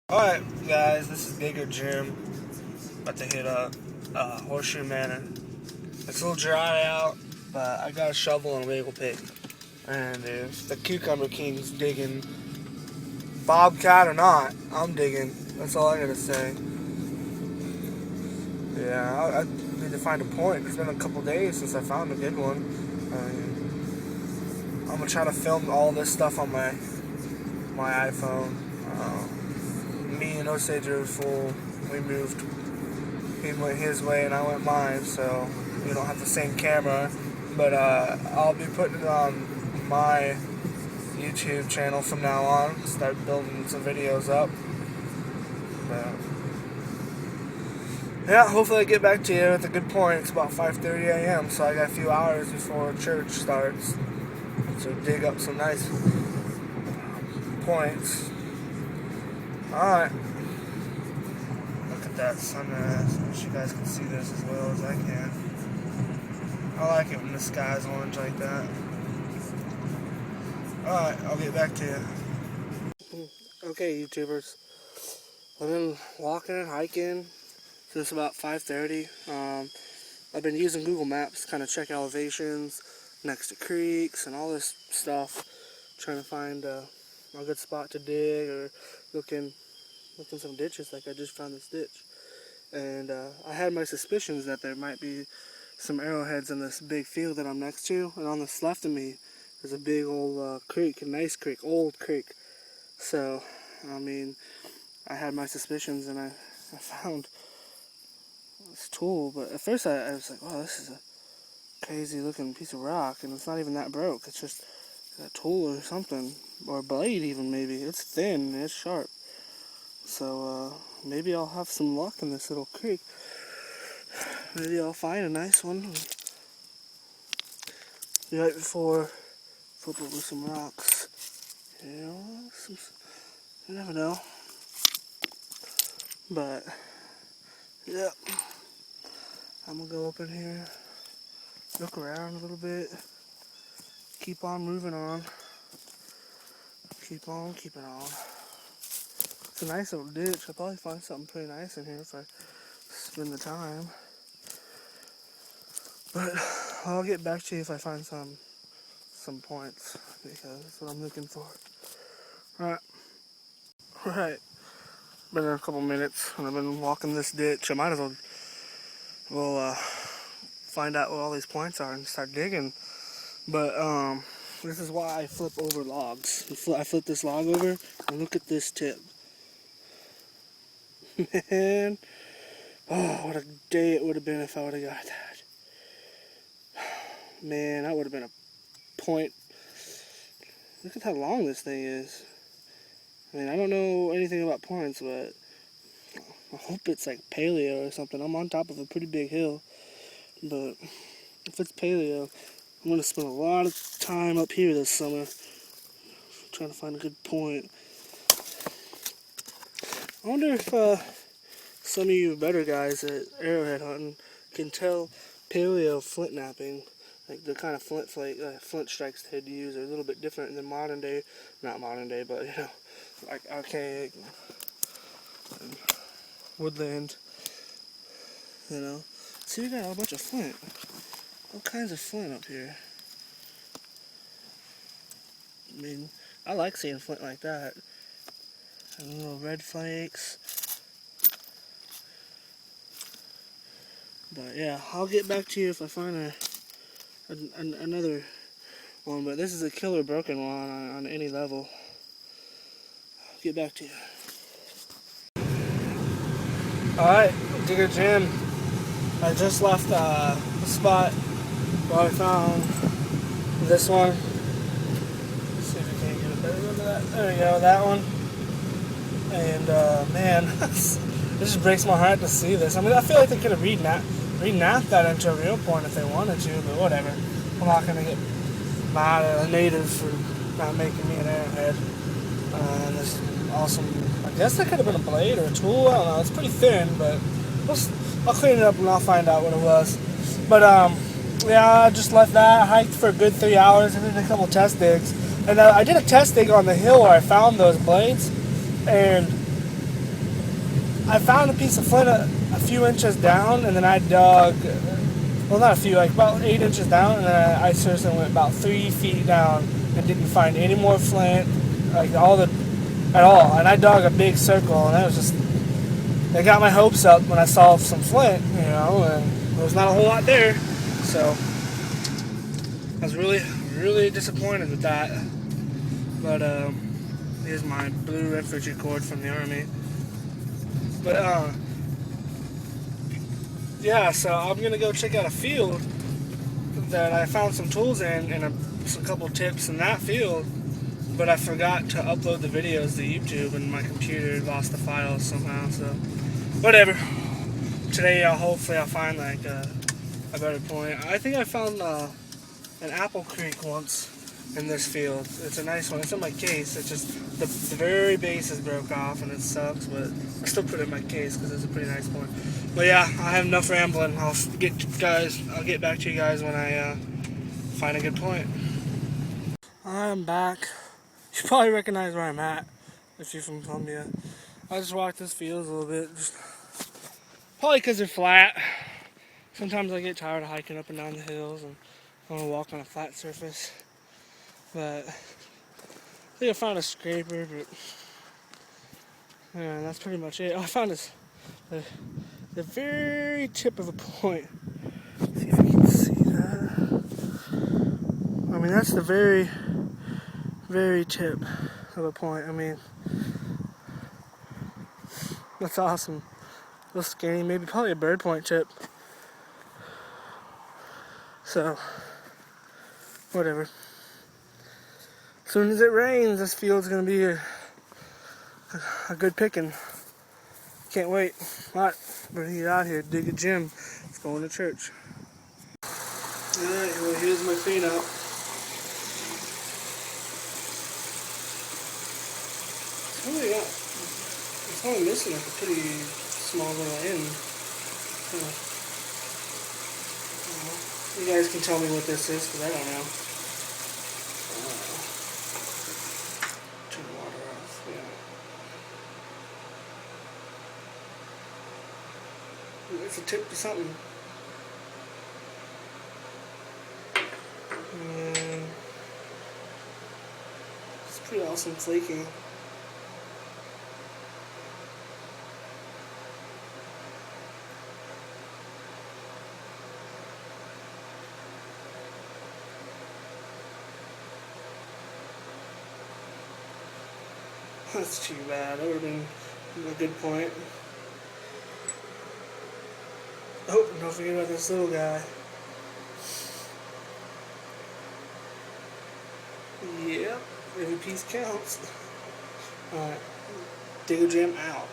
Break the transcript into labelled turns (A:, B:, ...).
A: Alright guys, this is Digger Jim. About to hit up Horseshoe Manor. It's a little dry out, but I got a shovel and a wiggle pick. And if the Cucumber King's digging bobcat or not, I'm digging. That's all I gotta say. Yeah, I need to find a point. It's been a couple days since I found a good one. I'm gonna try to film all this stuff on my iPhone. Me and Osage are full. We moved. He went his way and I went mine, so we don't have the same camera. But I'll be putting it on my YouTube channel from now on. Start building some videos up. But yeah, hopefully I get back to you at a good point. It's about 5:30 a.m., so I got a few hours before church starts. So dig up some nice points. Alright. Look at that sunrise. I wish you guys can see this as well as I can. I like it when the sky's orange like that. Alright, I'll get back to you. Okay, YouTubers. I've been walking and hiking since about 5:30. I've been using Google Maps to kind of check elevations next to creeks and all this stuff. Trying to find a good spot to dig, or looking some ditches. Like I just found this ditch, and I had my suspicions that there might be some arrowheads in this big field that I'm next to, and on this left of me there's a big old creek, a nice creek, old creek. So I mean, I had my suspicions and I found this tool, but at first I was like, oh, this is a crazy looking piece of rock, and it's not even that broke. It's just a tool or something, or a blade even maybe. It's thin and it's sharp. So maybe I'll have some luck in this little creek. Maybe I'll find a nice one. Right before flip over some rocks. You know, you never know. But yeah, I'm gonna go up in here, look around a little bit, keep on moving on, keep on keeping on. It's a nice little ditch. I'll probably find something pretty nice in here if I spend the time. But I'll get back to you if I find some points, because that's what I'm looking for. Alright. Been there a couple minutes and I've been walking this ditch. I might as well find out what all these points are and start digging. But this is why I flip over logs. I flip this log over and look at this tip. Man, oh, what a day it would have been if I would have got that. Man, that would have been a point. Look at how long this thing is. I mean, I don't know anything about points, but I hope it's like paleo or something. I'm on top of a pretty big hill, but if it's paleo, I'm going to spend a lot of time up here this summer trying to find a good point. I wonder if some of you better guys at arrowhead hunting can tell paleo flint napping, like the kind of flint strikes they'd use are a little bit different than modern day, not modern day, but you know, like archaic woodland, you know. See, we got a bunch of flint, all kinds of flint up here. I mean, I like seeing flint like that. And little red flakes. But yeah, I'll get back to you if I find another one. But this is a killer broken one on any level. I'll get back to you. Alright, Digger Jim. I just left the spot where I found this one. Let's see if we can get a better look at that. There we go, that one. And man, it just breaks my heart to see this. I mean, I feel like they could have renapped that into a real point if they wanted to, but whatever. I'm not going to get mad at a native for not making me an arrowhead. And this awesome, I guess that could have been a blade or a tool. I don't know. It's pretty thin, but I'll clean it up and I'll find out what it was. But yeah, I just left that. I hiked for a good 3 hours and did a couple test digs. And I did a test dig on the hill where I found those blades. And I found a piece of flint a few inches down, and then I dug, well, not a few, like about 8 inches down, and then I seriously went about 3 feet down and didn't find any more flint, like at all. And I dug a big circle, and it got my hopes up when I saw some flint, and there was not a whole lot there. So I was really, really disappointed with that. But here's my blue refugee cord from the Army. But yeah, so I'm gonna go check out a field that I found some tools in and some couple tips in that field. But I forgot to upload the videos to YouTube, and my computer lost the files somehow. So whatever. Today, hopefully, I'll find like a better point. I think I found an apple creek once in this field. It's a nice one. It's in my case. It's just the very base is broke off and it sucks, but I still put it in my case because it's a pretty nice point. But yeah, I have enough rambling. I'll get back to you guys when I find a good point. I'm back. You probably recognize where I'm at if you're from Columbia. I just walked this field a little bit. Probably because they're flat. Sometimes I get tired of hiking up and down the hills and I want to walk on a flat surface. But I think I found a scraper, but yeah, that's pretty much it. I found the very tip of a point. Let's see if you can see that. I mean, that's the very, very tip of a point. I mean, that's awesome. A little skinny, maybe probably a bird point tip. So, whatever. As soon as it rains, this field's gonna be a good picking. Can't wait. Alright, we're gonna get out here, dig a gym. Let's go to church. Alright, well, here's my cleanup. It's only missing like a pretty small little end. You guys can tell me what this is, because I don't know. Turn the water off, yeah. It's a tip to something. It's pretty awesome flaking. That's too bad. That would have been a good point. Oh, don't forget about this little guy. Yep, every piece counts. Alright, Digger Jam out.